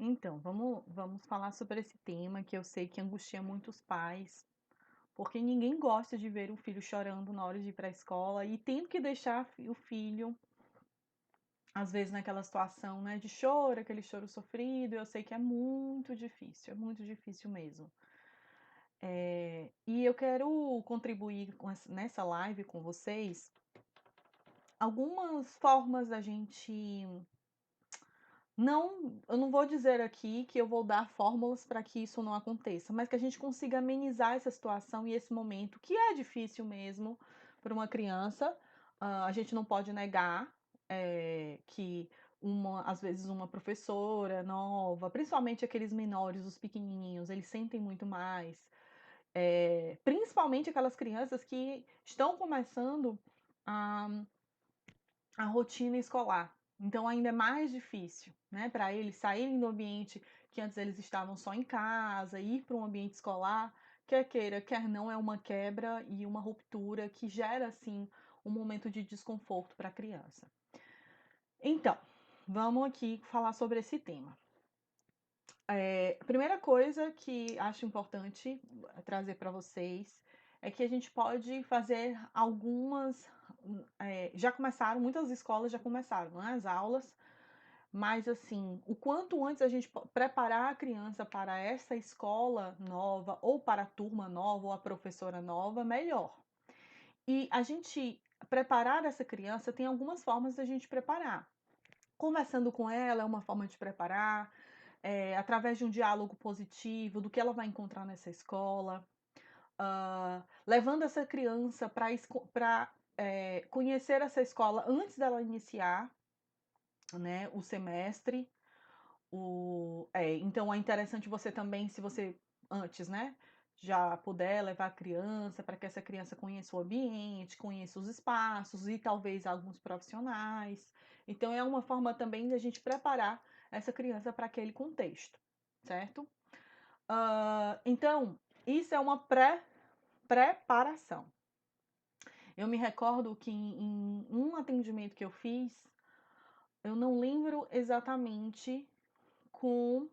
Então, vamos falar sobre esse tema que eu sei que angustia muitos pais, porque ninguém gosta de ver o filho chorando na hora de ir para a escola e tendo que deixar o filho, às vezes, naquela situação, né, de choro, aquele choro sofrido. Eu sei que é muito difícil mesmo. E eu quero contribuir nessa live com vocês algumas formas da gente. Não, eu não vou dizer aqui que eu vou dar fórmulas para que isso não aconteça, mas que a gente consiga amenizar essa situação e esse momento, que é difícil mesmo para uma criança. A gente não pode negar que às vezes uma professora nova, principalmente aqueles menores, os pequenininhos, eles sentem muito mais. Principalmente aquelas crianças que estão começando a a rotina escolar. Então ainda é mais difícil, né, para eles saírem do ambiente que antes eles estavam só em casa, ir para um ambiente escolar, quer queira, quer não, é uma quebra e uma ruptura que gera, assim, um momento de desconforto para a criança. Então, vamos aqui falar sobre esse tema. A primeira coisa que acho importante trazer para vocês é que a gente pode fazer algumas. Já começaram, muitas escolas já começaram, né, as aulas, mas assim, o quanto antes a gente preparar a criança para essa escola nova, ou para a turma nova, ou a professora nova, melhor. E a gente preparar essa criança tem algumas formas da gente preparar. Conversando com ela é uma forma de preparar, através de um diálogo positivo do que ela vai encontrar nessa escola, levando essa criança para conhecer essa escola antes dela iniciar, né, o semestre. Então é interessante você também, se você antes, né, já puder levar a criança para que essa criança conheça o ambiente, conheça os espaços e talvez alguns profissionais. Então é uma forma também de a gente preparar essa criança para aquele contexto, certo? Então, isso é uma preparação. Eu me recordo que em um atendimento que eu fiz, eu não lembro exatamente com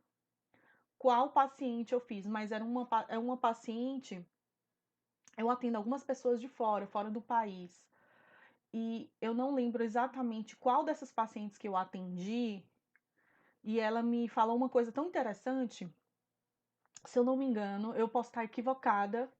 qual paciente eu fiz, mas era uma paciente. Eu atendo algumas pessoas de fora do país, e eu não lembro exatamente qual dessas pacientes que eu atendi, e ela me falou uma coisa tão interessante. Se eu não me engano, eu posso estar equivocada,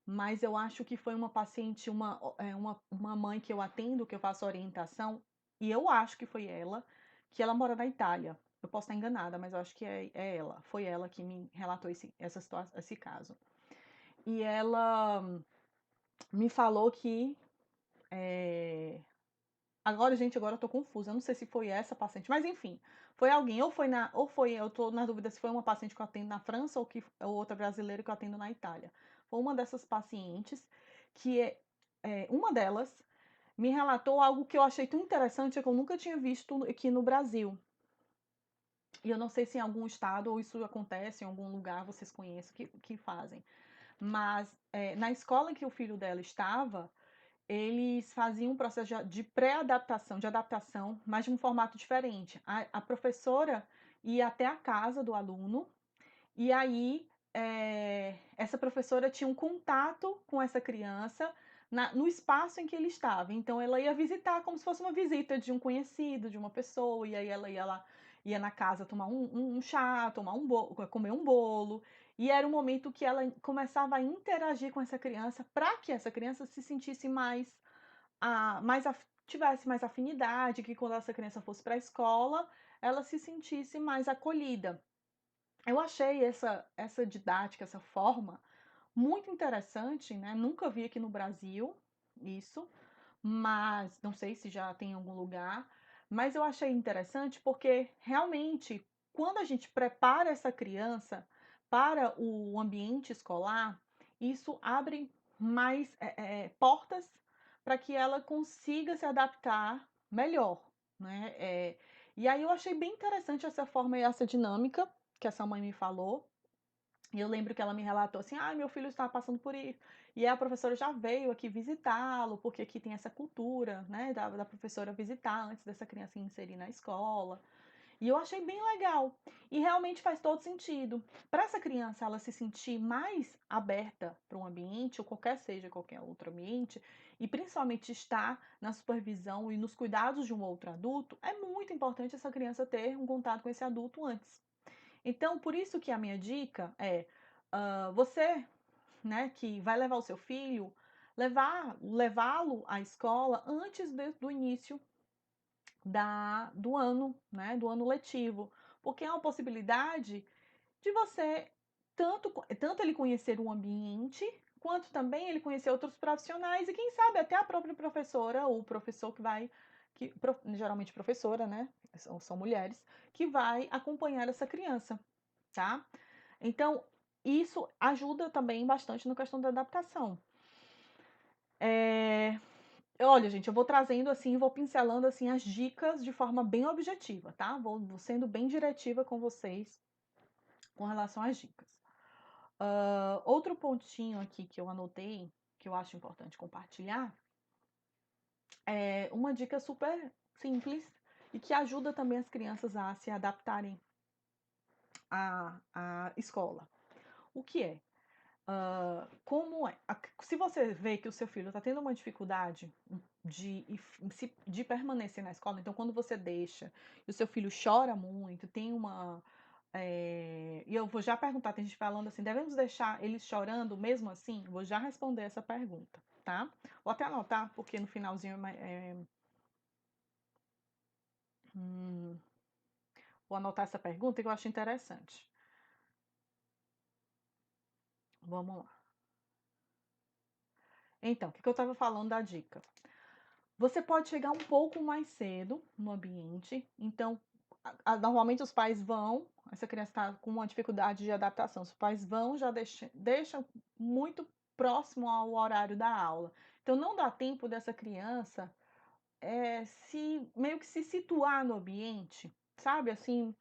mas eu acho que foi uma paciente, uma mãe que eu atendo, que eu faço orientação, e eu acho que foi ela, que ela mora na Itália. Eu posso estar enganada, mas eu acho que é ela. Foi ela que me relatou essa situação, esse caso. E ela me falou que. Agora eu tô confusa. Eu não sei se foi essa paciente, mas enfim, foi alguém, eu tô na dúvida se foi uma paciente que eu atendo na França ou outra brasileira que eu atendo na Itália. Foi uma dessas pacientes que uma delas me relatou algo que eu achei tão interessante que eu nunca tinha visto aqui no Brasil. E eu não sei se em algum estado ou isso acontece em algum lugar, vocês conhecem que fazem. Mas na escola em que o filho dela estava, eles faziam um processo de pré-adaptação, de adaptação, mas de um formato diferente. A professora ia até a casa do aluno, e aí essa professora tinha um contato com essa criança no espaço em que ele estava. Então ela ia visitar como se fosse uma visita de um conhecido, de uma pessoa, e aí ela ia lá, ia na casa tomar um chá, tomar um bolo, comer um bolo. E era um momento que ela começava a interagir com essa criança para que essa criança se sentisse tivesse mais afinidade, que quando essa criança fosse para a escola, ela se sentisse mais acolhida. Eu achei essa didática, essa forma muito interessante, né? Nunca vi aqui no Brasil isso, mas não sei se já tem em algum lugar. Mas eu achei interessante porque realmente, quando a gente prepara essa criança para o ambiente escolar, isso abre mais portas para que ela consiga se adaptar melhor, né? E aí eu achei bem interessante essa forma e essa dinâmica que essa mãe me falou. E eu lembro que ela me relatou assim: ah, meu filho está passando por isso. E aí a professora já veio aqui visitá-lo, porque aqui tem essa cultura, né, da professora visitar antes dessa criança se inserir na escola. E eu achei bem legal. E realmente faz todo sentido. Para essa criança ela se sentir mais aberta para um ambiente, ou qualquer outro ambiente, e principalmente estar na supervisão e nos cuidados de um outro adulto, é muito importante essa criança ter um contato com esse adulto antes. Então, por isso que a minha dica é, você, né, que vai levar o seu filho, levá-lo à escola antes do início do ano, né, do ano letivo, porque é uma possibilidade de você tanto ele conhecer o ambiente, quanto também ele conhecer outros profissionais e quem sabe até a própria professora ou o professor geralmente professora, né, são mulheres, que vai acompanhar essa criança, tá? Então, isso ajuda também bastante na questão da adaptação. Olha, gente, eu vou trazendo assim, vou pincelando assim as dicas de forma bem objetiva, tá? Vou sendo bem diretiva com vocês com relação às dicas. Outro pontinho aqui que eu anotei, que eu acho importante compartilhar, é uma dica super simples e que ajuda também as crianças a se adaptarem à escola. O que é? Como é? Se você vê que o seu filho está tendo uma dificuldade de permanecer na escola, então quando você deixa e o seu filho chora muito, tem uma. E eu vou já perguntar, tem gente falando assim, devemos deixar eles chorando mesmo assim? Vou já responder essa pergunta, tá? Vou até anotar, porque no finalzinho hum, vou anotar essa pergunta que eu acho interessante. Vamos lá. Então, o que eu estava falando da dica? Você pode chegar um pouco mais cedo no ambiente, então normalmente os pais vão, essa criança está com uma dificuldade de adaptação, os pais vão, já deixam muito próximo ao horário da aula. Então não dá tempo dessa criança se meio que se situar no ambiente, sabe? Assim,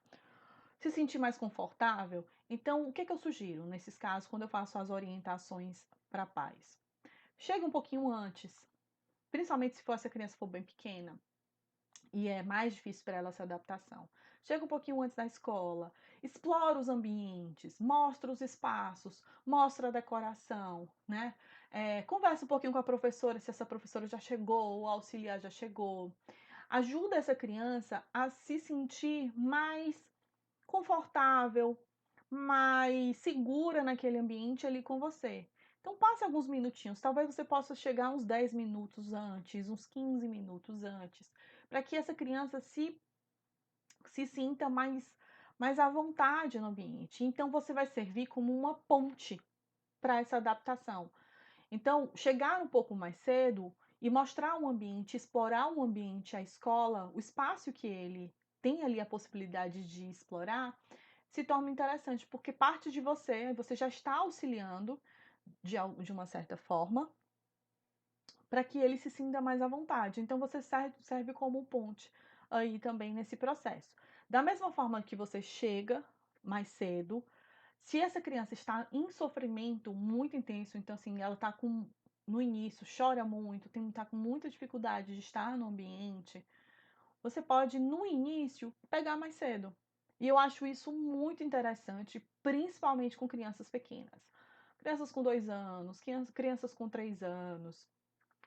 se sentir mais confortável. Então, o que eu sugiro nesses casos, quando eu faço as orientações para pais? Chega um pouquinho antes, principalmente se for essa criança for bem pequena e é mais difícil para ela essa adaptação. Chega um pouquinho antes da escola, explora os ambientes, mostra os espaços, mostra a decoração, né? Conversa um pouquinho com a professora, se essa professora já chegou, o auxiliar já chegou. Ajuda essa criança a se sentir mais confortável, mais segura naquele ambiente ali com você. Então passe alguns minutinhos, talvez você possa chegar uns 10 minutos antes, uns 15 minutos antes, para que essa criança se sinta mais à vontade no ambiente. Então você vai servir como uma ponte para essa adaptação. Então, chegar um pouco mais cedo e mostrar um ambiente, explorar um ambiente, a escola, o espaço que ele tem ali a possibilidade de explorar, se torna interessante, porque parte de você já está auxiliando de uma certa forma, para que ele se sinta mais à vontade. Então, você serve como ponte aí também nesse processo. Da mesma forma que você chega mais cedo, se essa criança está em sofrimento muito intenso, então assim, ela está com no início, chora muito, está com muita dificuldade de estar no ambiente, você pode no início pegar mais cedo. E eu acho isso muito interessante, principalmente com crianças pequenas. Crianças com 2 anos, crianças com 3 anos,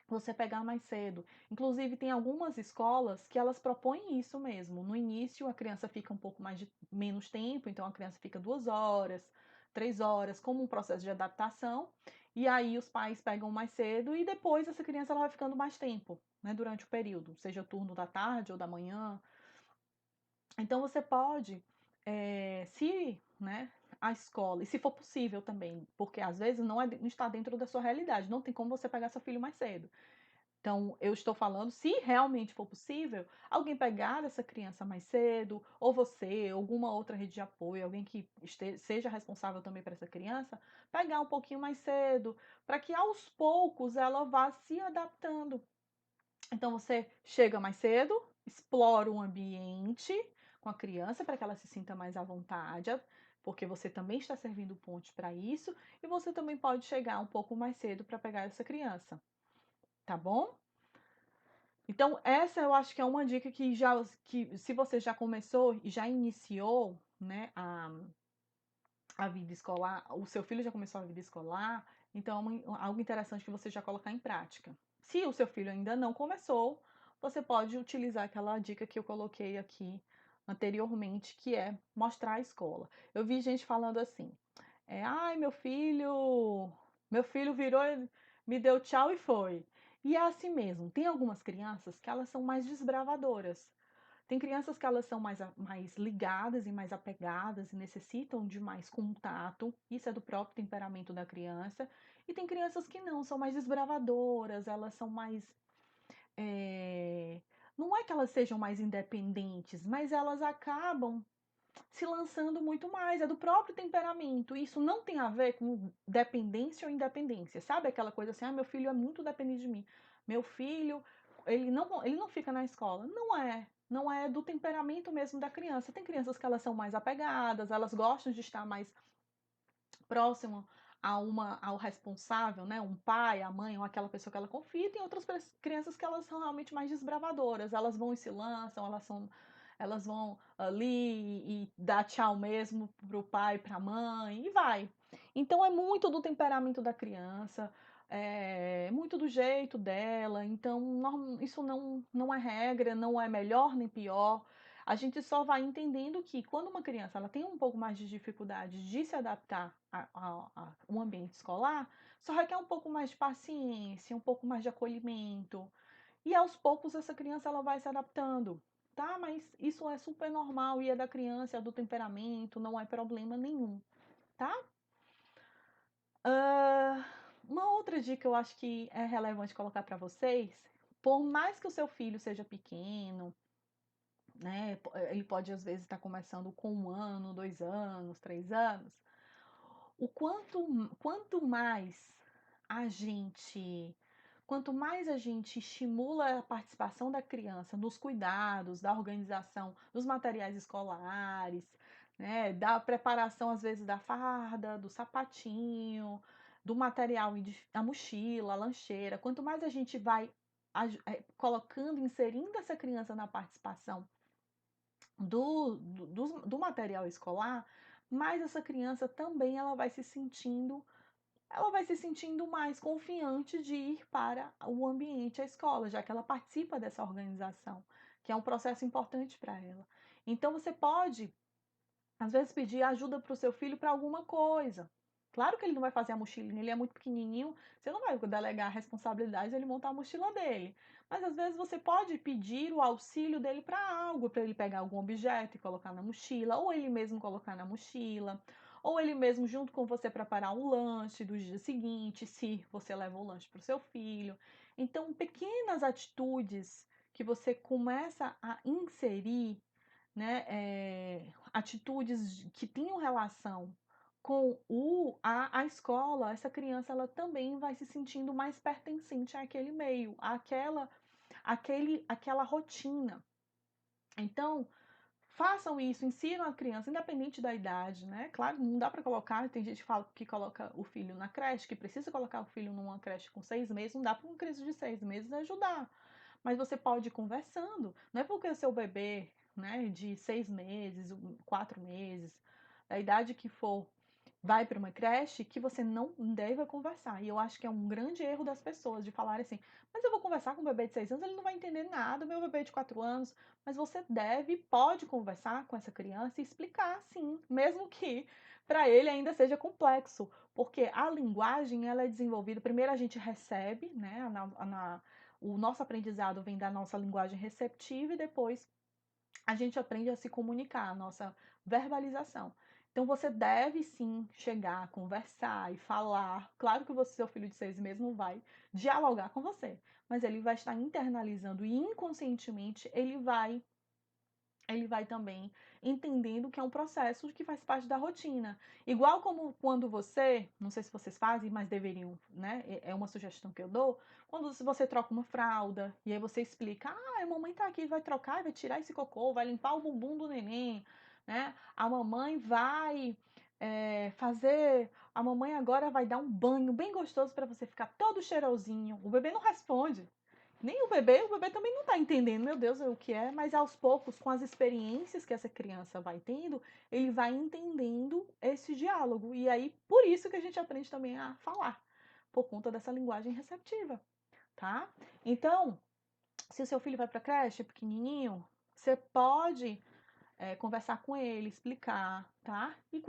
você pegar mais cedo. Inclusive, tem algumas escolas que elas propõem isso mesmo. No início, a criança fica um pouco menos tempo, então a criança fica 2 horas, 3 horas, como um processo de adaptação. E aí os pais pegam mais cedo e depois essa criança ela vai ficando mais tempo, né, durante o período, seja o turno da tarde ou da manhã. Então você pode, se, né, a escola, e se for possível também, porque às vezes não está dentro da sua realidade, não tem como você pegar seu filho mais cedo. Então, eu estou falando, se realmente for possível, alguém pegar essa criança mais cedo, ou você, alguma outra rede de apoio, alguém que seja responsável também por essa criança, pegar um pouquinho mais cedo, para que aos poucos ela vá se adaptando. Então, você chega mais cedo, explora o ambiente com a criança para que ela se sinta mais à vontade, porque você também está servindo ponte para isso, e você também pode chegar um pouco mais cedo para pegar essa criança, tá bom? Então essa eu acho que é uma dica que se você já começou e já iniciou, né, a vida escolar, o seu filho já começou a vida escolar, então é algo interessante que você já colocar em prática. Se o seu filho ainda não começou, você pode utilizar aquela dica que eu coloquei aqui anteriormente, que é mostrar a escola. Eu vi gente falando assim, ai meu filho virou, me deu tchau e foi. E é assim mesmo, tem algumas crianças que elas são mais desbravadoras. Tem crianças que elas são mais ligadas e mais apegadas e necessitam de mais contato, isso é do próprio temperamento da criança. E tem crianças que não, são mais desbravadoras, elas são mais. eh, Não é que elas sejam mais independentes, mas elas acabam se lançando muito mais, é do próprio temperamento. Isso não tem a ver com dependência ou independência, sabe aquela coisa assim, meu filho é muito dependente de mim, meu filho, ele não fica na escola. Não é do temperamento mesmo da criança. Tem crianças que elas são mais apegadas, elas gostam de estar mais próximo ao responsável, né, um pai, a mãe ou aquela pessoa que ela confia, e tem outras crianças que elas são realmente mais desbravadoras, elas vão e se lançam, elas vão ali e dar tchau mesmo pro pai, pra mãe, e vai. Então é muito do temperamento da criança, é muito do jeito dela, então isso não é regra, não é melhor nem pior. A gente só vai entendendo que quando uma criança ela tem um pouco mais de dificuldade de se adaptar a um ambiente escolar, só requer um pouco mais de paciência, um pouco mais de acolhimento. E aos poucos essa criança ela vai se adaptando, tá? Mas isso é super normal e é da criança, é do temperamento, não é problema nenhum, tá? Ah, uma outra dica eu acho que é relevante colocar para vocês, por mais que o seu filho seja pequeno, né? Ele pode às vezes estar começando com 1 ano, 2 anos, 3 anos. Quanto mais a gente, quanto mais a gente estimula a participação da criança nos cuidados, da organização dos materiais escolares, né? Da preparação às vezes da farda, do sapatinho, do material, a mochila, a lancheira. Quanto mais a gente vai colocando, inserindo essa criança na participação do material escolar, mas essa criança também ela vai se sentindo mais confiante de ir para o ambiente, a escola, já que ela participa dessa organização, que é um processo importante para ela. Então você pode às vezes pedir ajuda para o seu filho para alguma coisa. Claro que ele não vai fazer a mochilinha, ele é muito pequenininho, você não vai delegar a responsabilidade de ele montar a mochila dele. Mas às vezes você pode pedir o auxílio dele para algo, para ele pegar algum objeto e colocar na mochila, ou ele mesmo colocar na mochila, ou ele mesmo junto com você preparar um lanche do dia seguinte, se você leva o lanche para o seu filho. Então, pequenas atitudes que você começa a inserir, né, atitudes que tenham relação com a escola, essa criança ela também vai se sentindo mais pertencente àquele meio, àquela rotina. Então, façam isso, ensinam a criança, independente da idade, né? Claro, não dá para colocar, tem gente que fala que coloca o filho na creche, que precisa colocar o filho numa creche com 6 meses, não dá para uma criança de 6 meses ajudar. Mas você pode ir conversando, não é porque o seu bebê, né, de 6 meses, 4 meses, da idade que for, vai para uma creche, que você não deve conversar. E eu acho que é um grande erro das pessoas de falar assim, mas eu vou conversar com um bebê de 6 anos, ele não vai entender nada, meu bebê de 4 anos. Mas você pode conversar com essa criança e explicar, sim, mesmo que para ele ainda seja complexo, porque a linguagem ela é desenvolvida. Primeiro a gente recebe, né? O nosso aprendizado vem da nossa linguagem receptiva e depois a gente aprende a se comunicar, a nossa verbalização. Então você deve sim chegar, conversar e falar. Claro que você, seu filho de 6 meses, não vai dialogar com você, mas ele vai estar internalizando e inconscientemente ele vai também entendendo que é um processo que faz parte da rotina. Igual como quando você, não sei se vocês fazem, mas deveriam, né? É uma sugestão que eu dou. Quando você troca uma fralda e aí você explica: a mamãe tá aqui, vai trocar, vai tirar esse cocô, vai limpar o bumbum do neném, né? A mamãe vai fazer. A mamãe agora vai dar um banho bem gostoso para você ficar todo cheirosinho. O bebê não responde. Nem o bebê também não está entendendo, meu Deus, o que é, mas aos poucos, com as experiências que essa criança vai tendo, ele vai entendendo esse diálogo. E aí, por isso que a gente aprende também a falar, por conta dessa linguagem receptiva, tá? Então, se o seu filho vai para a creche, pequenininho, você pode conversar com ele, explicar, tá? E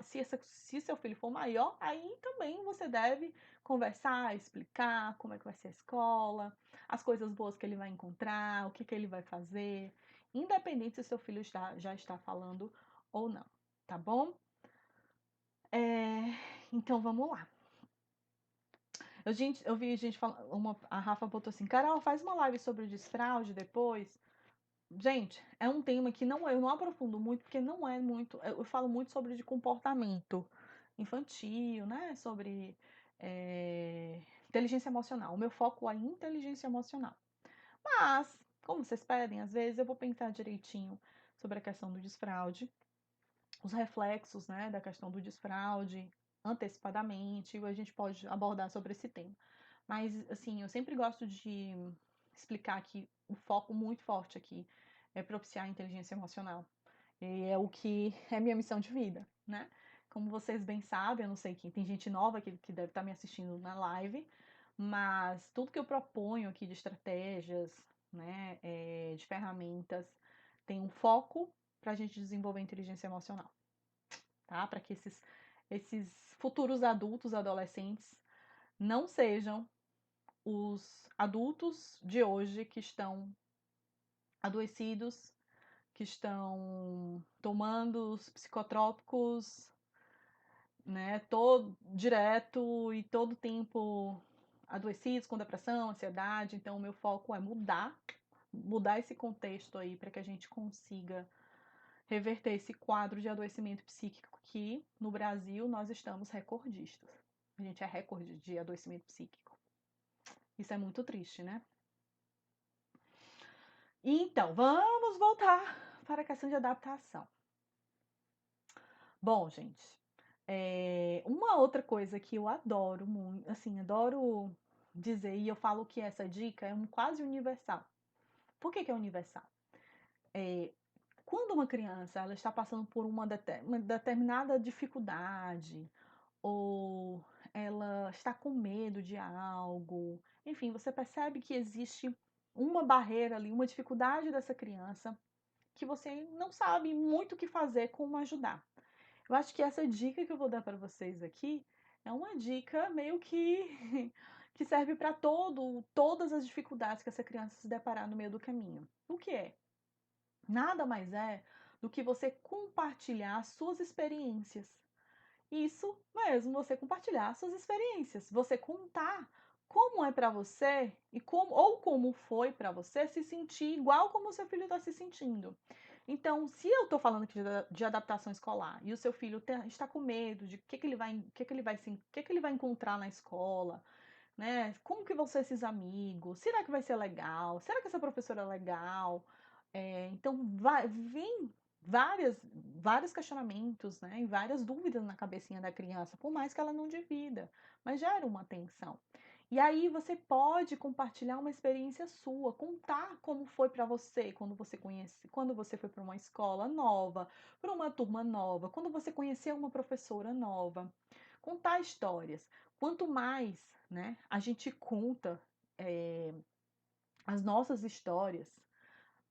se seu filho for maior, aí também você deve conversar, explicar como é que vai ser a escola, as coisas boas que ele vai encontrar, o que que ele vai fazer, independente se seu filho já está falando ou não, tá bom? Então vamos lá. Eu vi gente falando, a Rafa botou assim, Carol, faz uma live sobre o desfraude depois. Gente, é um tema que eu não aprofundo muito, porque não é muito. Eu falo muito sobre de comportamento infantil, né? Sobre inteligência emocional. O meu foco é inteligência emocional. Mas, como vocês pedem, às vezes eu vou pensar direitinho sobre a questão do desfraude, os reflexos, né, da questão do desfraude antecipadamente, e a gente pode abordar sobre esse tema. Mas, assim, eu sempre gosto de explicar que o foco muito forte aqui é propiciar a inteligência emocional. E é o que é minha missão de vida, né? Como vocês bem sabem, eu não sei quem, tem gente nova que deve estar me assistindo na live, mas tudo que eu proponho aqui de estratégias, né, de ferramentas, tem um foco para a gente desenvolver a inteligência emocional, tá? Para que esses futuros adultos, adolescentes, não sejam os adultos de hoje que estão adoecidos, que estão tomando os psicotrópicos, né, todo direto e todo tempo adoecidos com depressão, ansiedade. Então, o meu foco é mudar esse contexto aí para que a gente consiga reverter esse quadro de adoecimento psíquico que no Brasil nós estamos recordistas. A gente é recorde de adoecimento psíquico. Isso é muito triste, né? Então, vamos voltar para a questão de adaptação. Bom, gente, uma outra coisa que eu adoro muito, assim, adoro dizer, e eu falo que essa dica é quase universal. Por que que é universal? Quando uma criança ela está passando por uma determinada dificuldade, ou ela está com medo de algo, enfim, você percebe que existe uma barreira ali, uma dificuldade dessa criança que você não sabe muito o que fazer, como ajudar. Eu acho que essa dica que eu vou dar para vocês aqui é uma dica meio que que serve para todas as dificuldades que essa criança se deparar no meio do caminho. O que é? Nada mais é do que você compartilhar suas experiências. Isso mesmo, você compartilhar suas experiências, você contar como é para você e como foi para você se sentir igual como o seu filho está se sentindo. Então, se eu estou falando aqui de adaptação escolar e o seu filho está com medo de o que ele vai encontrar na escola, né? Como que vão ser esses amigos? Será que vai ser legal? Será que essa professora é legal? Então, vem vários questionamentos, né? E várias dúvidas na cabecinha da criança, por mais que ela não divida, mas gera uma tensão. E aí você pode compartilhar uma experiência sua, contar como foi para você quando você foi para uma escola nova, para uma turma nova, quando você conheceu uma professora nova. Contar histórias. Quanto mais, né, a gente conta as nossas histórias,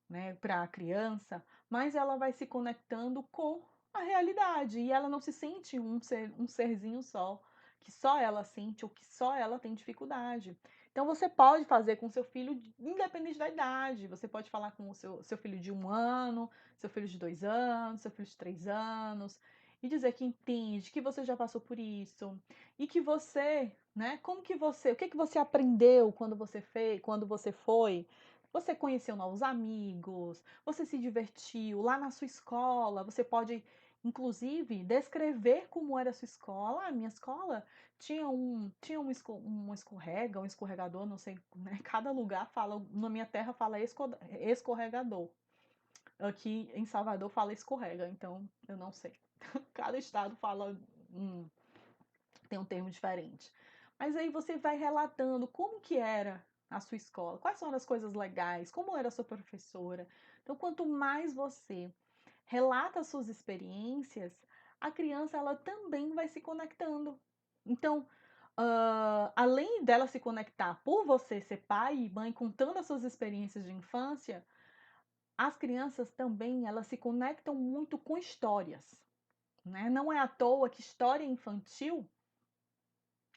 né, para a criança, mais ela vai se conectando com a realidade e ela não se sente um serzinho só, que só ela sente ou que só ela tem dificuldade. Então você pode fazer com seu filho, independente da idade. Você pode falar com o seu filho de 1 ano, seu filho de 2 anos, seu filho de 3 anos, e dizer que entende, que você já passou por isso, e que você, né? O que que você aprendeu quando você foi? Você conheceu novos amigos, você se divertiu lá na sua escola, você pode, inclusive, descrever como era a sua escola. A minha escola tinha um escorrega, um escorregador, não sei, né? Cada lugar fala, na minha terra fala escorregador. Aqui em Salvador fala escorrega, então eu não sei. Cada estado fala, tem um termo diferente. Mas aí você vai relatando como que era a sua escola, quais são as coisas legais, como era a sua professora. Então, quanto mais você relata as suas experiências, a criança ela também vai se conectando. Então, além dela se conectar por você ser pai e mãe, contando as suas experiências de infância, as crianças também elas se conectam muito com histórias, né? Não é à toa que história infantil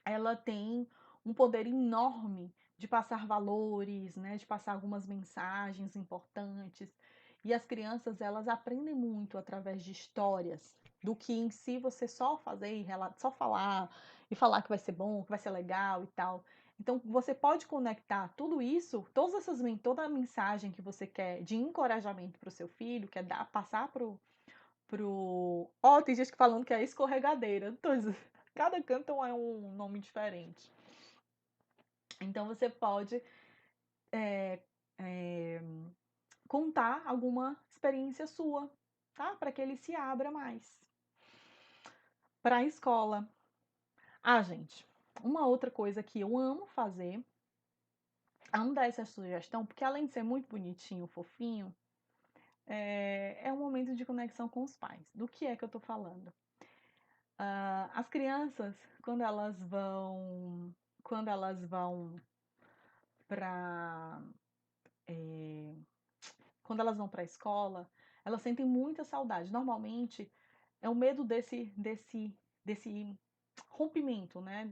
ela tem um poder enorme de passar valores, né, de passar algumas mensagens importantes. E as crianças, elas aprendem muito através de histórias, do que em si você só fazer, só falar e falar que vai ser bom, que vai ser legal e tal. Então, você pode conectar tudo isso, toda a mensagem que você quer de encorajamento para o seu filho, quer dar, passar Ó, tem gente que falando que é escorregadeira. Então, cada canto é um nome diferente. Então você pode é, é, contar alguma experiência sua, tá? Para que ele se abra mais. Para a escola. Ah, gente, uma outra coisa que eu amo fazer, amo dar essa sugestão, porque além de ser muito bonitinho, fofinho, é um momento de conexão com os pais. Do que é que eu tô falando? As crianças, quando elas vão para quando elas vão para a escola, elas sentem muita saudade. Normalmente é o medo desse rompimento, né?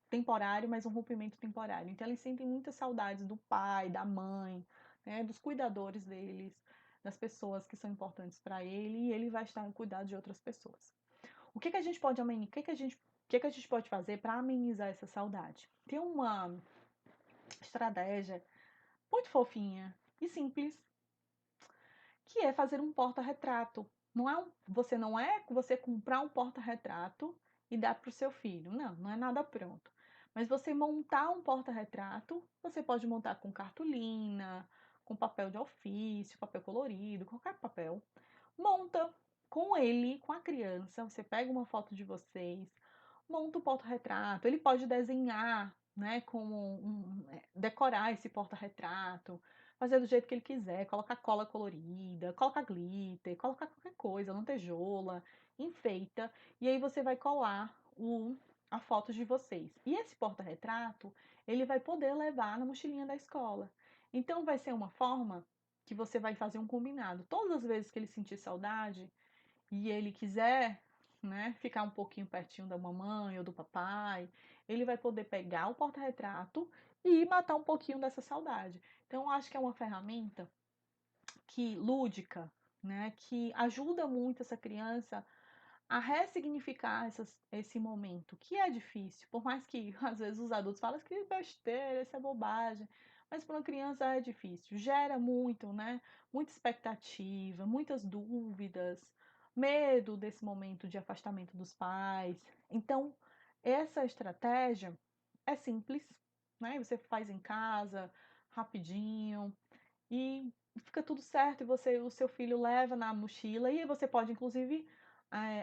Temporário, mas um rompimento temporário. Então eles sentem muitas saudades do pai, da mãe, né? Dos cuidadores deles, das pessoas que são importantes para ele, e ele vai estar no cuidado de outras pessoas. O que que a gente pode amenizar? O que que a gente pode fazer para amenizar essa saudade? Tem uma estratégia muito fofinha e simples, que é fazer um porta-retrato. Não é você comprar um porta-retrato e dar para o seu filho. Não, não é nada pronto. Mas você montar um porta-retrato, você pode montar com cartolina, com papel de ofício, papel colorido, qualquer papel. Monta com ele, com a criança. Você pega uma foto de vocês, monta o porta-retrato. Ele pode desenhar, né, decorar esse porta-retrato, fazer do jeito que ele quiser, colocar cola colorida, colocar glitter, colocar qualquer coisa, lantejola, enfeita, e aí você vai colar a foto de vocês. E esse porta-retrato, ele vai poder levar na mochilinha da escola. Então vai ser uma forma que você vai fazer um combinado. Todas as vezes que ele sentir saudade, e ele quiser, né, ficar um pouquinho pertinho da mamãe ou do papai, ele vai poder pegar o porta-retrato e matar um pouquinho dessa saudade. Então, eu acho que é uma ferramenta que lúdica, né, que ajuda muito essa criança a ressignificar esse momento, que é difícil, por mais que às vezes os adultos falam que besteira, isso é bobagem, mas para uma criança é difícil, gera muito, né? Muita expectativa, muitas dúvidas, medo desse momento de afastamento dos pais. Então, essa estratégia é simples, né? Você faz em casa, rapidinho, e fica tudo certo, e o seu filho leva na mochila, e você pode, inclusive,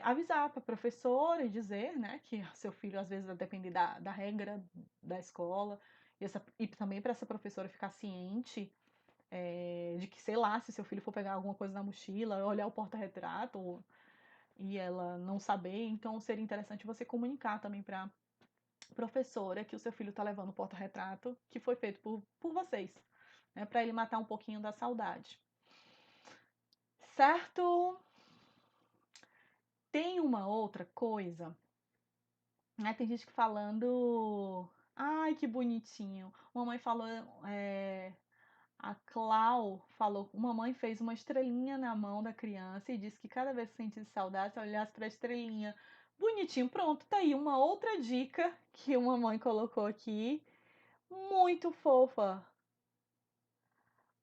avisar para a professora e dizer, né, que seu filho, às vezes, vai depender da regra da escola, e também para essa professora ficar ciente de que, sei lá, se seu filho for pegar alguma coisa na mochila, olhar o porta-retrato e ela não saber, então seria interessante você comunicar também para professora que o seu filho está levando o porta-retrato que foi feito por vocês, né, para ele matar um pouquinho da saudade. Certo? Tem uma outra coisa, né? Tem gente que falando, ai, que bonitinho. Mamãe falou, a Clau falou, mamãe fez uma estrelinha na mão da criança e disse que cada vez que sentisse saudade, olhasse para a estrelinha. Bonitinho, pronto, tá aí uma outra dica que uma mãe colocou aqui, muito fofa.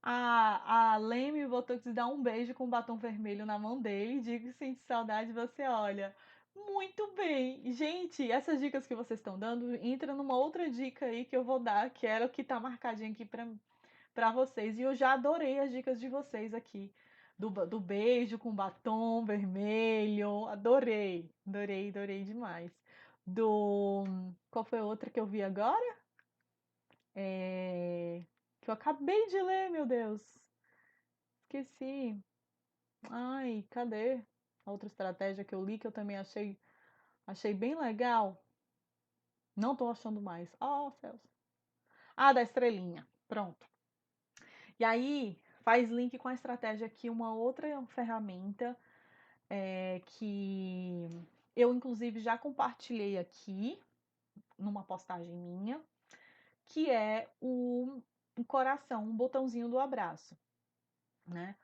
A Leme botou que se dá um beijo com um batom vermelho na mão dele e diga que sente saudade, você olha. Muito bem. Gente, essas dicas que vocês estão dando, entra numa outra dica aí que eu vou dar, que era o que tá marcadinho aqui pra vocês. E eu já adorei as dicas de vocês aqui. Do beijo com batom vermelho. Adorei, adorei, adorei demais. do... Qual foi a outra que eu vi agora? Que eu acabei de ler, meu Deus. Esqueci. Ai, cadê? A outra estratégia que eu li que eu também achei bem legal. Não tô achando mais. Oh, céus. Ah, da estrelinha. Pronto. E aí, faz link com a estratégia aqui, uma outra ferramenta que eu, inclusive, já compartilhei aqui numa postagem minha, que é o coração, um botãozinho do abraço, né?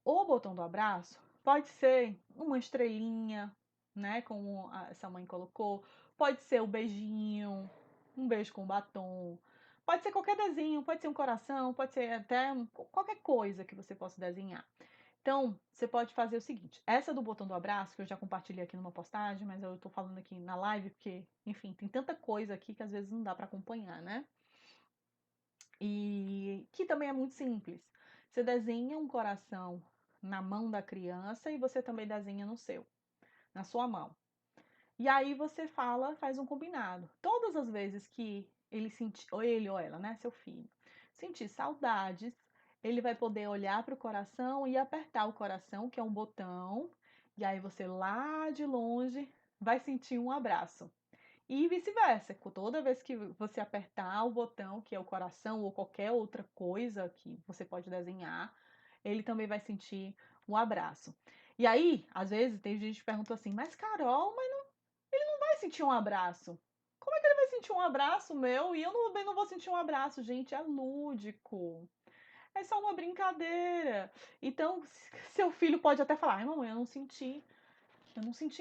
O botão do abraço pode ser uma estrelinha, né? Como essa mãe colocou, pode ser o beijinho, um beijo com batom, pode ser qualquer desenho, pode ser um coração, pode ser até qualquer coisa que você possa desenhar. Então, você pode fazer o seguinte: essa do botão do abraço, que eu já compartilhei aqui numa postagem, mas eu tô falando aqui na live, porque, enfim, tem tanta coisa aqui que às vezes não dá para acompanhar, né? E que também é muito simples. Você desenha um coração na mão da criança e você também desenha no seu, na sua mão. E aí você fala, faz um combinado. Todas as vezes que ele sentir, ou ele ou ela, né, seu filho, sentir saudades, ele vai poder olhar para o coração e apertar o coração, que é um botão, e aí você lá de longe vai sentir um abraço. E vice-versa, toda vez que você apertar o botão, que é o coração ou qualquer outra coisa que você pode desenhar, ele também vai sentir um abraço. E aí, às vezes, tem gente que pergunta assim, mas Carol, mas ele não vai sentir um abraço. Como é que ele vai sentir um abraço meu e eu não vou sentir um abraço? Gente, é lúdico. É só uma brincadeira. Então, seu filho pode até falar, ai, mamãe, eu não senti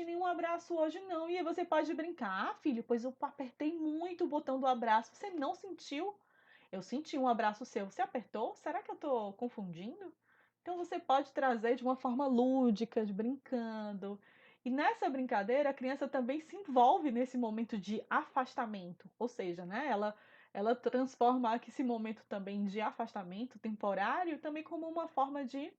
nenhum abraço hoje, não. E aí você pode brincar, ah, filho, pois eu apertei muito o botão do abraço. Você não sentiu? Eu senti um abraço seu. Você apertou? Será que eu tô confundindo? Então você pode trazer de uma forma lúdica, de brincando. E nessa brincadeira, a criança também se envolve nesse momento de afastamento. Ou seja, né, ela transforma esse momento também de afastamento temporário também como uma forma de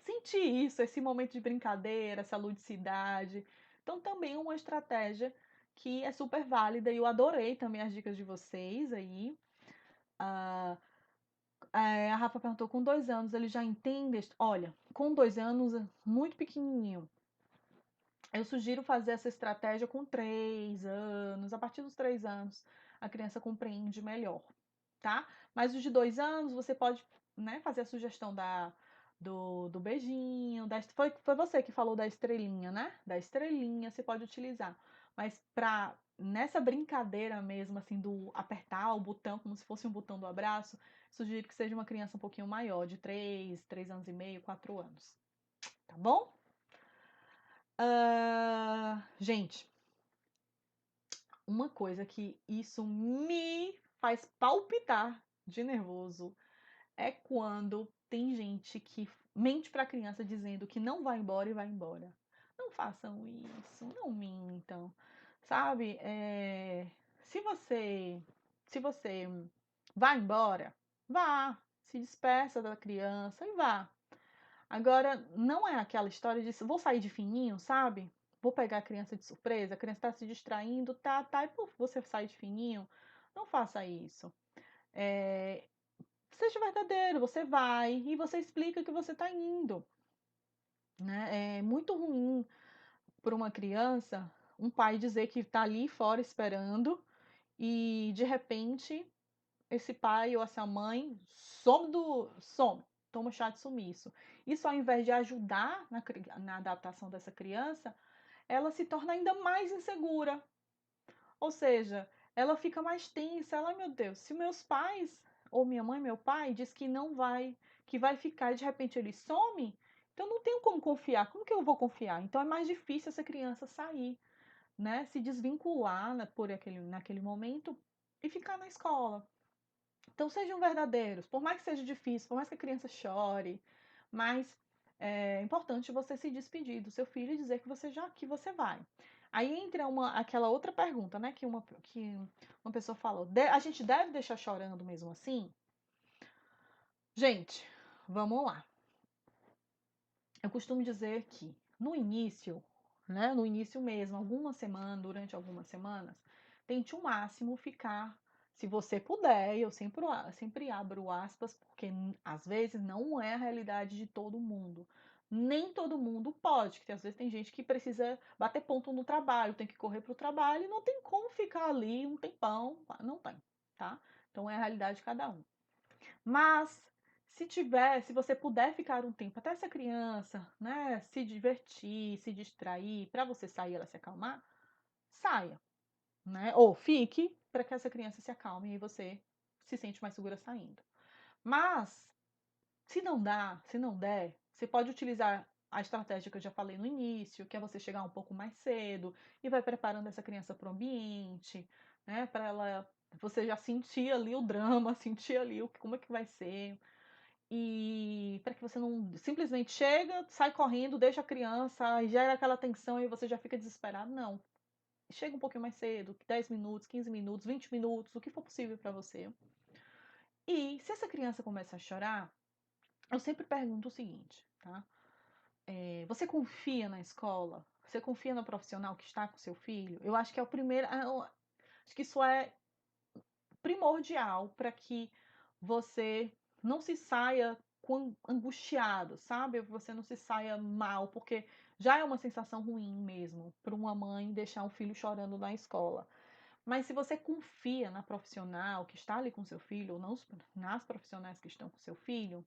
sentir isso, esse momento de brincadeira, essa ludicidade. Então, também uma estratégia que é super válida e eu adorei também as dicas de vocês aí. A Rafa perguntou, com 2 anos ele já entende? Olha, com 2 anos, muito pequenininho. Eu sugiro fazer essa estratégia com 3 anos. A partir dos 3 anos, a criança compreende melhor, tá? Mas os de 2 anos, você pode, né, fazer a sugestão do beijinho. Foi você que falou da estrelinha, né? Da estrelinha, você pode utilizar. Mas nessa brincadeira mesmo, assim, do apertar o botão, como se fosse um botão do abraço, sugiro que seja uma criança um pouquinho maior, de 3 anos e meio, 4 anos. Tá bom? Gente, uma coisa que isso me faz palpitar de nervoso é quando tem gente que mente para a criança dizendo que não vai embora e vai embora. Não façam isso, não mintam, sabe? Se você vai embora, vá, se despeça da criança e vá. Agora, não é aquela história de vou sair de fininho, sabe? Vou pegar a criança de surpresa, a criança está se distraindo, tá, e puf, você sai de fininho. Não faça isso. É, seja verdadeiro, você vai e você explica que você está indo. Né? É muito ruim para uma criança um pai dizer que está ali fora esperando e de repente esse pai ou essa mãe some, toma chá de sumiço. Isso ao invés de ajudar na adaptação dessa criança, ela se torna ainda mais insegura. Ou seja, ela fica mais tensa. Ela, meu Deus, se meus pais, ou minha mãe, meu pai, diz que não vai, que vai ficar e de repente ele some, então não tenho como confiar. Como que eu vou confiar? Então é mais difícil essa criança sair, né? Se desvincular naquele momento e ficar na escola. Então sejam verdadeiros, por mais que seja difícil, por mais que a criança chore, mas é importante você se despedir do seu filho e dizer que você vai. Aí entra aquela outra pergunta, né? Que uma pessoa falou: a gente deve deixar chorando mesmo assim? Gente, vamos lá. Eu costumo dizer que no início né? No início mesmo, alguma semana, durante algumas semanas, tente o máximo ficar, se você puder, e eu sempre abro aspas, porque às vezes não é a realidade de todo mundo. Nem todo mundo pode, porque às vezes tem gente que precisa bater ponto no trabalho, tem que correr para o trabalho e não tem como ficar ali um tempão, não tem, tá? Então é a realidade de cada um. Mas se você puder ficar um tempo até essa criança, né, se divertir, se distrair, para você sair e ela se acalmar, saia, né? Ou fique para que essa criança se acalme e você se sente mais segura saindo. Mas se não der, você pode utilizar a estratégia que eu já falei no início, que é você chegar um pouco mais cedo e vai preparando essa criança para o ambiente, né, para ela você já sentir ali o drama, sentir ali como é que vai ser, e para que você não simplesmente chega, sai correndo, deixa a criança, e gera aquela tensão e você já fica desesperado. Não. Chega um pouquinho mais cedo, 10 minutos, 15 minutos, 20 minutos, o que for possível para você. E se essa criança começa a chorar, eu sempre pergunto o seguinte, tá? Você confia na escola? Você confia no profissional que está com seu filho? Eu acho que é o primeiro. Acho que isso é primordial para que você não se saia angustiado, sabe? Você não se saia mal, porque já é uma sensação ruim mesmo para uma mãe deixar um filho chorando na escola. Mas se você confia na profissional que está ali com seu filho, ou nas profissionais que estão com seu filho,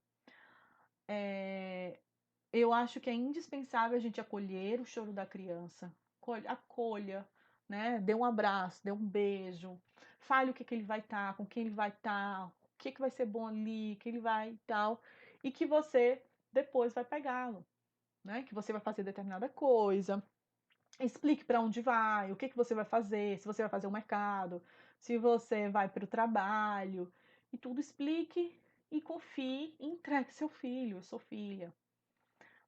eu acho que é indispensável a gente acolher o choro da criança. Acolha, né? Dê um abraço, dê um beijo, fale o que, que ele vai estar, com quem ele vai estar, o que, que vai ser bom ali, que ele vai e tal, e que você depois vai pegá-lo, né? Que você vai fazer determinada coisa, explique para onde vai, o que, que você vai fazer, se você vai fazer o mercado, se você vai para o trabalho, e tudo explique e confie e entregue seu filho, sua filha.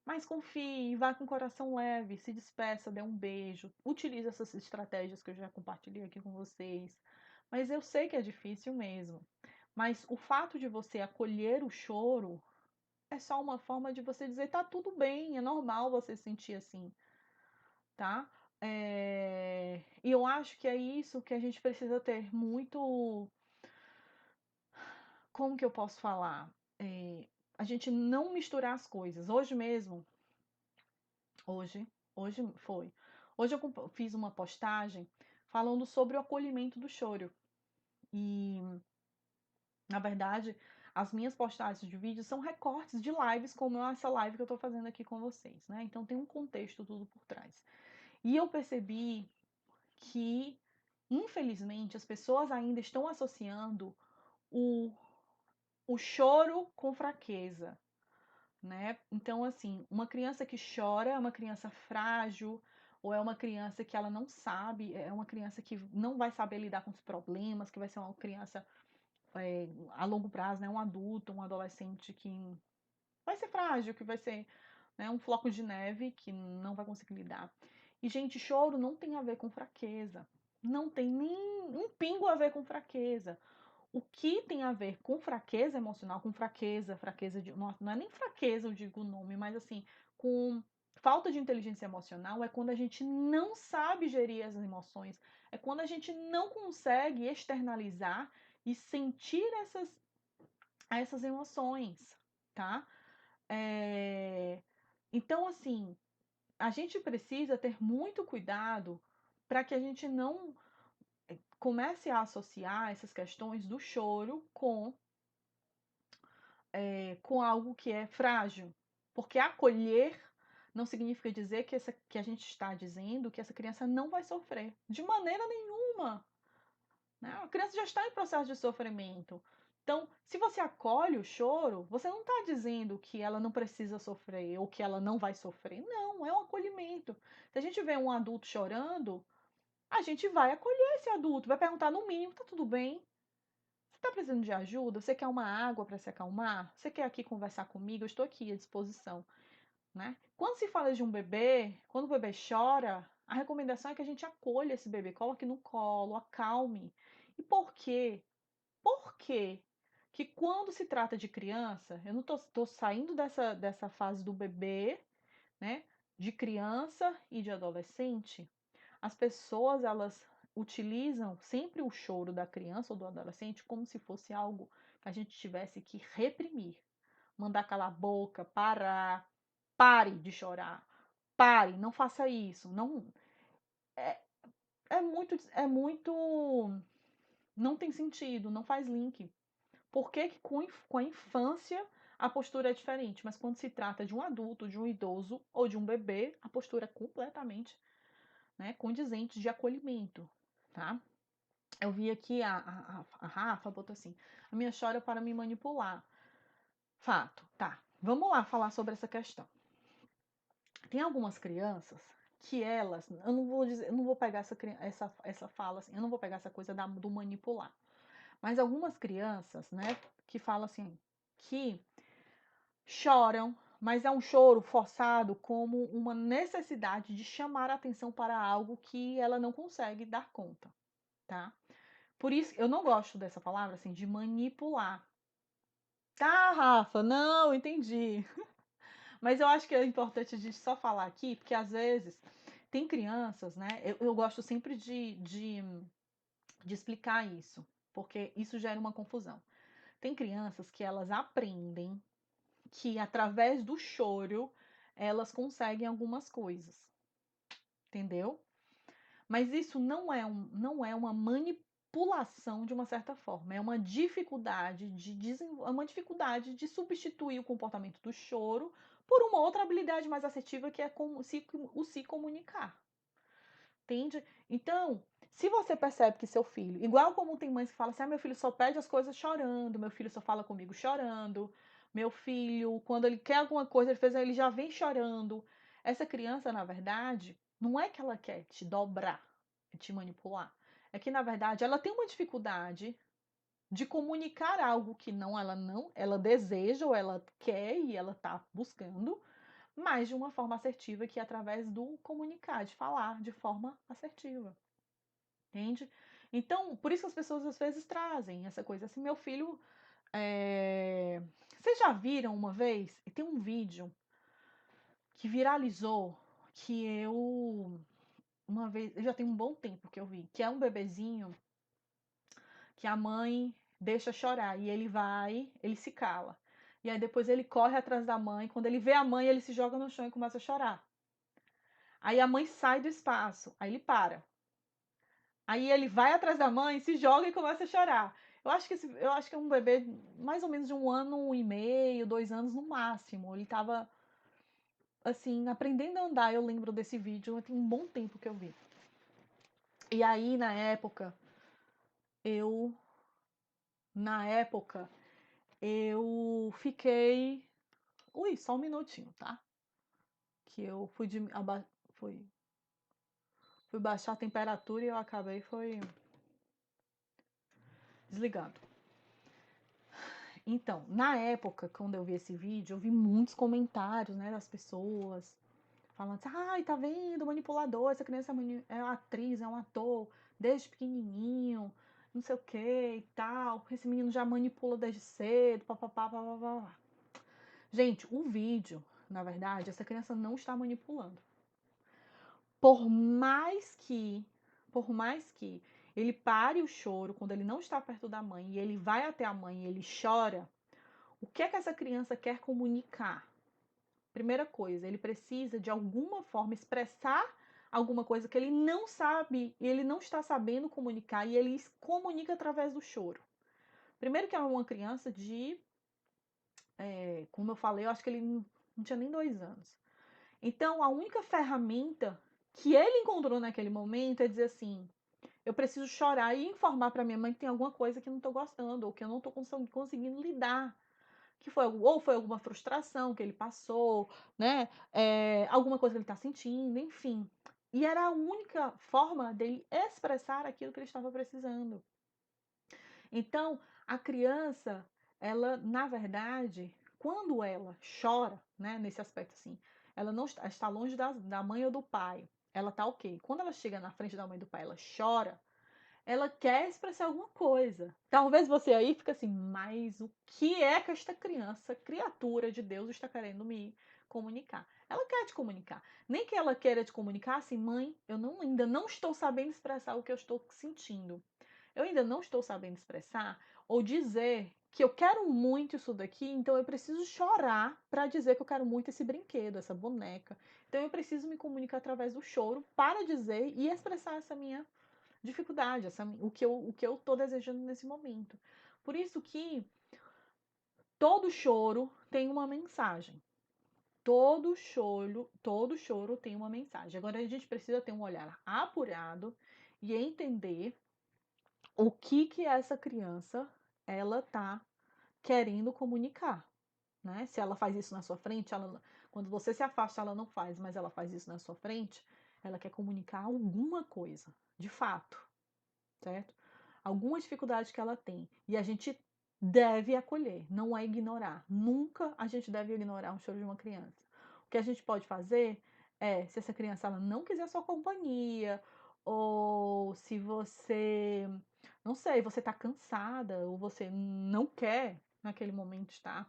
Mas confie, vá com o coração leve, se despeça, dê um beijo, utilize essas estratégias que eu já compartilhei aqui com vocês. Mas eu sei que é difícil mesmo. Mas o fato de você acolher o choro é só uma forma de você dizer tá tudo bem, é normal você sentir assim, tá? E eu acho que é isso que a gente precisa ter muito. Como que eu posso falar? A gente não misturar as coisas. Hoje mesmo, Hoje, hoje foi. Hoje eu fiz uma postagem falando sobre o acolhimento do choro. E, na verdade, as minhas postagens de vídeo são recortes de lives, como essa live que eu tô fazendo aqui com vocês, né? Então tem um contexto tudo por trás. E eu percebi que, infelizmente, as pessoas ainda estão associando o, o choro com fraqueza, né? Então, assim, uma criança que chora é uma criança frágil, ou é uma criança que ela não sabe, é uma criança que não vai saber lidar com os problemas, que vai ser uma criança a longo prazo, né? Um adulto, um adolescente que vai ser frágil, que vai ser, né, um floco de neve que não vai conseguir lidar. E, gente, choro não tem a ver com fraqueza. Não tem nem um pingo a ver com fraqueza. O que tem a ver com fraqueza emocional, com fraqueza de. Não é nem fraqueza, eu digo o nome, mas assim, com falta de inteligência emocional é quando a gente não sabe gerir as emoções, é quando a gente não consegue externalizar e sentir essas emoções, tá? Então, assim, a gente precisa ter muito cuidado para que a gente não comece a associar essas questões do choro com algo que é frágil. Porque acolher não significa dizer que a gente está dizendo que essa criança não vai sofrer. De maneira nenhuma. Né? A criança já está em processo de sofrimento. Então, se você acolhe o choro, você não está dizendo que ela não precisa sofrer ou que ela não vai sofrer. Não, é um acolhimento. Se a gente vê um adulto chorando, a gente vai acolher esse adulto, vai perguntar no mínimo, tá tudo bem? Você está precisando de ajuda? Você quer uma água para se acalmar? Você quer aqui conversar comigo? Eu estou aqui à disposição, né? Quando se fala de um bebê, quando o bebê chora, a recomendação é que a gente acolha esse bebê, coloque no colo, acalme. E por quê? Por quê? Que quando se trata de criança, eu não tô saindo dessa fase do bebê, né? de criança e de adolescente, as pessoas elas utilizam sempre o choro da criança ou do adolescente como se fosse algo que a gente tivesse que reprimir, mandar calar a boca, parar, pare de chorar, pare, não faça isso, não é, é muito não tem sentido, não faz link. Por que que com a infância a postura é diferente, mas quando se trata de um adulto, de um idoso ou de um bebê, a postura é completamente, né, condizente de acolhimento, tá? Eu vi aqui a Rafa botou assim: a minha chora para me manipular. Fato, tá. Vamos lá falar sobre essa questão. Tem algumas crianças que elas, eu não vou dizer, eu não vou pegar essa fala assim, eu não vou pegar essa coisa do manipular. Mas algumas crianças, né, que falam assim, que choram, mas é um choro forçado como uma necessidade de chamar a atenção para algo que ela não consegue dar conta, tá? Por isso, eu não gosto dessa palavra, assim, de manipular. Tá, Rafa, não, entendi. Mas eu acho que é importante a gente só falar aqui, porque às vezes tem crianças, né? Eu gosto sempre de explicar isso, porque isso gera uma confusão. Tem crianças que elas aprendem que através do choro elas conseguem algumas coisas, entendeu? Mas isso não é uma manipulação de uma certa forma, é uma dificuldade é uma dificuldade de substituir o comportamento do choro por uma outra habilidade mais assertiva que é o se comunicar. Entende? Então, se você percebe que seu filho, igual como tem mães que falam assim, ah, meu filho só pede as coisas chorando, meu filho só fala comigo chorando, meu filho, quando ele quer alguma coisa, ele já vem chorando. Essa criança, na verdade, não é que ela quer te dobrar, te manipular. É que, na verdade, ela tem uma dificuldade de comunicar algo que ela deseja ou ela quer e ela está buscando, mas de uma forma assertiva, que é através do comunicar, de falar de forma assertiva, entende? Então, por isso que as pessoas às vezes trazem essa coisa assim, meu filho. Vocês já viram uma vez? E tem um vídeo que viralizou que uma vez, já tem um bom tempo que eu vi, que é um bebezinho que a mãe deixa chorar e ele se cala. E aí depois ele corre atrás da mãe, quando ele vê a mãe, ele se joga no chão e começa a chorar. Aí a mãe sai do espaço, aí ele para. Aí ele vai atrás da mãe, se joga e começa a chorar. Eu acho que é um bebê mais ou menos de 1 ano e meio, 2 anos no máximo. Ele tava, assim, aprendendo a andar. Eu lembro desse vídeo, tem um bom tempo que eu vi. E aí, eu, na época, eu fiquei. Ui, só um minutinho, tá? Que eu fui, fui baixar a temperatura e eu acabei foi desligando. Então, na época, quando eu vi esse vídeo, eu vi muitos comentários, né, das pessoas falando assim, ai, tá vendo, manipulador, essa criança é uma atriz, é um ator, desde pequenininho, não sei o que e tal, esse menino já manipula desde cedo, papapá, papapá. Gente, o vídeo, na verdade, essa criança não está manipulando. Por mais que, por mais que ele pare o choro quando ele não está perto da mãe e ele vai até a mãe e ele chora, o que é que essa criança quer comunicar? Primeira coisa, ele precisa de alguma forma expressar alguma coisa que ele não sabe, ele não está sabendo comunicar e ele comunica através do choro. Primeiro que é uma criança como eu falei, eu acho que ele não tinha nem 2 anos. Então, a única ferramenta que ele encontrou naquele momento é dizer assim: eu preciso chorar e informar para minha mãe que tem alguma coisa que eu não estou gostando ou que eu não estou conseguindo lidar, que foi ou foi alguma frustração que ele passou, né? Alguma coisa que ele está sentindo, enfim. E era a única forma dele expressar aquilo que ele estava precisando. Então, a criança, ela, na verdade, quando ela chora, né, nesse aspecto assim, ela não está longe da mãe ou do pai, ela tá ok. Quando ela chega na frente da mãe e do pai, ela chora, ela quer expressar alguma coisa. Talvez você aí fique assim, mas o que é que esta criança, criatura de Deus, está querendo me comunicar? Ela quer te comunicar. Nem que ela queira te comunicar assim, mãe, ainda não estou sabendo expressar o que eu estou sentindo. Eu ainda não estou sabendo expressar ou dizer que eu quero muito isso daqui, então eu preciso chorar para dizer que eu quero muito esse brinquedo, essa boneca. Então eu preciso me comunicar através do choro para dizer e expressar essa minha dificuldade, o que eu estou desejando nesse momento. Por isso que todo choro tem uma mensagem. Todo choro tem uma mensagem. Agora a gente precisa ter um olhar apurado e entender o que essa criança ela tá querendo comunicar, né? Se ela faz isso na sua frente, quando você se afasta, ela não faz, mas ela faz isso na sua frente, ela quer comunicar alguma coisa, de fato, certo? Alguma dificuldade que ela tem. E a gente deve acolher, não é ignorar. Nunca a gente deve ignorar um choro de uma criança. O que a gente pode fazer é, se essa criança ela não quiser sua companhia, ou se você, não sei, você tá cansada, ou você não quer naquele momento estar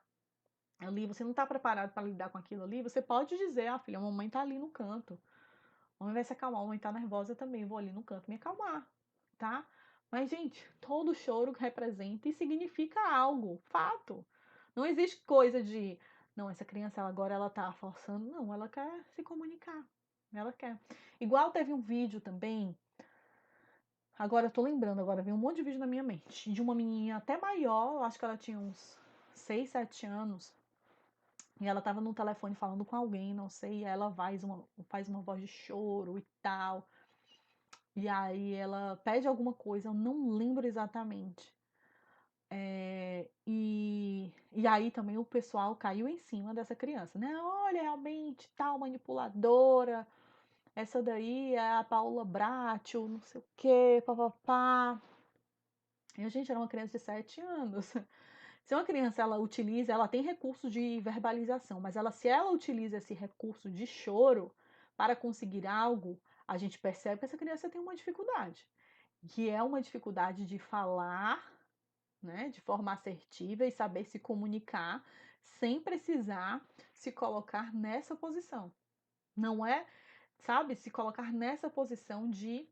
ali, você não tá preparado para lidar com aquilo ali, você pode dizer, ah, filha, a mamãe tá ali no canto. A mamãe vai se acalmar, a mamãe tá nervosa também, vou ali no canto me acalmar, tá? Mas, gente, todo choro representa e significa algo, fato. Não existe coisa de, não, essa criança agora ela tá forçando, não, ela quer se comunicar, ela quer. Igual teve um vídeo também, agora eu tô lembrando, agora vem um monte de vídeo na minha mente, de uma menininha até maior, acho que ela tinha uns 6, 7 anos, e ela tava no telefone falando com alguém, não sei, e aí ela faz uma voz de choro e tal. E aí ela pede alguma coisa, eu não lembro exatamente. E aí também o pessoal caiu em cima dessa criança, né? Olha, realmente, tal manipuladora, essa daí é a Paula Bracho, não sei o quê, papapá. E a gente era uma criança de 7 anos. Se uma criança ela utiliza, ela tem recurso de verbalização, mas se ela utiliza esse recurso de choro para conseguir algo, a gente percebe que essa criança tem uma dificuldade, que é uma dificuldade de falar, né, de forma assertiva e saber se comunicar sem precisar se colocar nessa posição. Não é, sabe, se colocar nessa posição de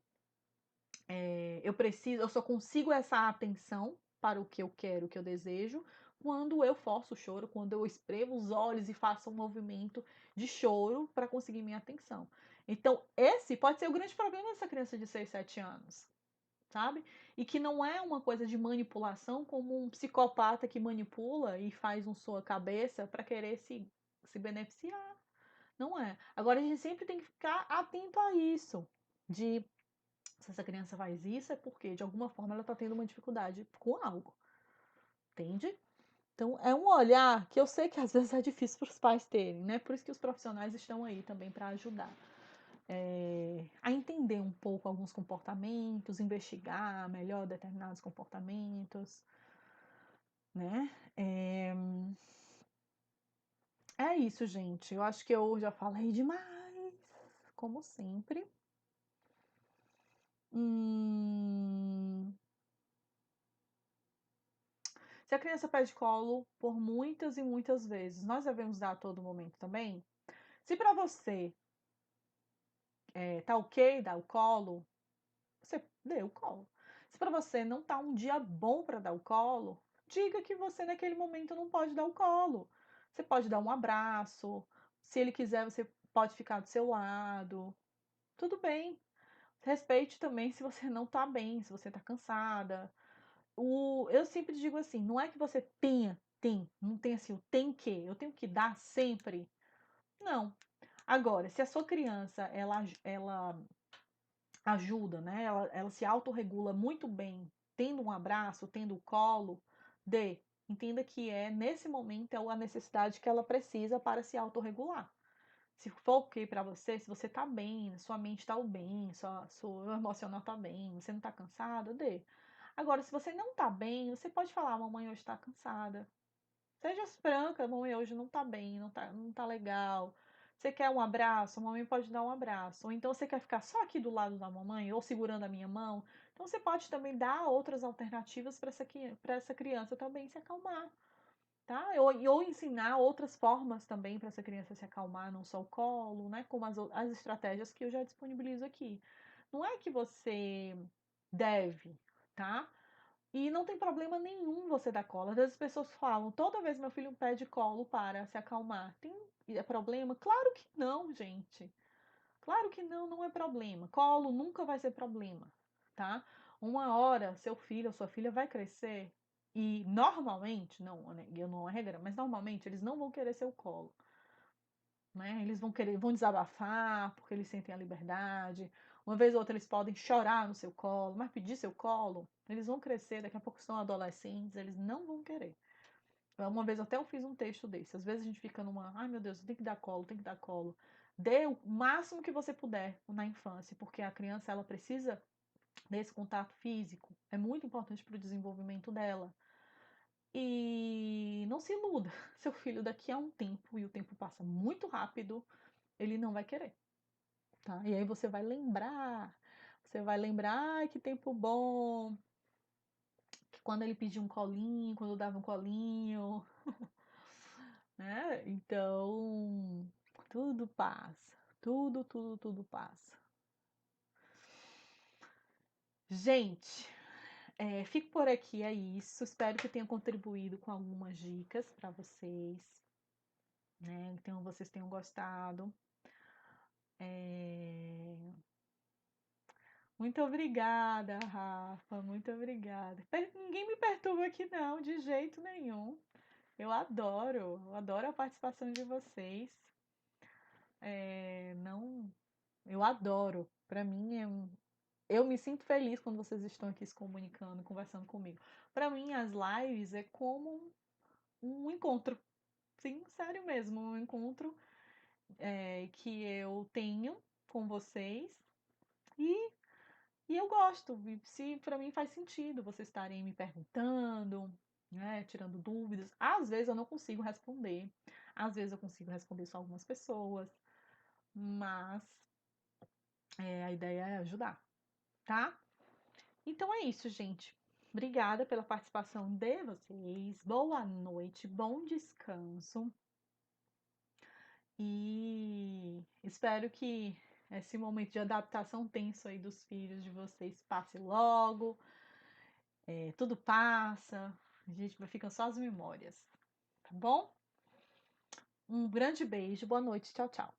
eu só consigo essa atenção para o que eu quero, o que eu desejo, quando eu forço o choro, quando eu espremo os olhos e faço um movimento de choro para conseguir minha atenção. Então, esse pode ser o grande problema dessa criança de 6, 7 anos, sabe? E que não é uma coisa de manipulação como um psicopata que manipula e faz um sua cabeça para querer se beneficiar. Não é. Agora a gente sempre tem que ficar atento a isso, de se essa criança faz isso é porque de alguma forma ela está tendo uma dificuldade com algo, entende? Então é um olhar que eu sei que às vezes é difícil para os pais terem, né? Por isso que os profissionais estão aí também para ajudar. A entender um pouco alguns comportamentos, investigar melhor determinados comportamentos, né? É isso, gente. Eu acho que eu já falei demais, como sempre. Hum... Se a criança pede colo por muitas e muitas vezes, nós devemos dar a todo momento também? Se para você tá ok dar o colo, você dê o colo. Se para você não tá um dia bom para dar o colo, diga que você naquele momento não pode dar o colo. Você pode dar um abraço, se ele quiser, você pode ficar do seu lado. Tudo bem. Respeite também se você não tá bem, se você tá cansada. Eu sempre digo assim, não é que você não tem assim, o tem que, eu tenho que dar sempre. Não. Agora, se a sua criança, ela ajuda, né? Ela se autorregula muito bem, tendo um abraço, tendo o colo, dê. Entenda que nesse momento, é a necessidade que ela precisa para se autorregular. Se for ok para você, se você tá bem, sua mente tá bem, sua emocional tá bem, você não tá cansada, dê. Agora, se você não tá bem, você pode falar, mamãe hoje tá cansada. Seja franca, mamãe hoje não tá bem, não tá legal. Você quer um abraço? A mamãe pode dar um abraço. Ou então você quer ficar só aqui do lado da mamãe, ou segurando a minha mão. Então você pode também dar outras alternativas para essa criança também se acalmar. tá? Ou ensinar outras formas também para essa criança se acalmar, não só o colo, né? Como as estratégias que eu já disponibilizo aqui. Não é que você deve, tá? E não tem problema nenhum você dar colo. Às vezes as pessoas falam, toda vez meu filho pede colo para se acalmar. Tem problema? Claro que não, gente. Claro que não, não é problema. Colo nunca vai ser problema, tá? Uma hora seu filho ou sua filha vai crescer e normalmente, não, né, eu não é regra, mas normalmente eles não vão querer seu colo, né? Eles vão querer, vão desabafar porque eles sentem a liberdade. Uma vez ou outra eles podem chorar no seu colo, mas pedir seu colo, eles vão crescer, daqui a pouco são adolescentes, eles não vão querer. Uma vez até eu fiz um texto desse. Às vezes a gente fica numa, ai meu Deus, tem que dar colo, tem que dar colo. Dê o máximo que você puder na infância, porque a criança ela precisa desse contato físico. É muito importante para o desenvolvimento dela. E não se iluda. Seu filho daqui a um tempo, e o tempo passa muito rápido, ele não vai querer, tá? E aí você vai lembrar, ai, que tempo bom, que quando ele pedia um colinho, quando eu dava um colinho, né? Então, tudo passa. Tudo passa. Gente, fico por aqui, é isso. Espero que tenha contribuído com algumas dicas para vocês, né? Então, vocês tenham gostado. Muito obrigada, Rafa. Muito obrigada. Ninguém me perturba aqui, não, de jeito nenhum. Eu adoro a participação de vocês. Não, eu adoro. Para mim eu me sinto feliz quando vocês estão aqui se comunicando, conversando comigo. Para mim, as lives é como um encontro. Sim, sério mesmo, um encontro que eu tenho com vocês e, e eu gosto. E se para mim faz sentido vocês estarem me perguntando, né, tirando dúvidas. Às vezes eu não consigo responder, às vezes eu consigo responder só algumas pessoas, mas a ideia é ajudar, tá? Então é isso, gente. Obrigada pela participação de vocês. Boa noite, bom descanso. E espero que esse momento de adaptação tenso aí dos filhos de vocês passe logo. Tudo passa, a gente vai ficando só as memórias, tá bom? Um grande beijo, boa noite, tchau, tchau.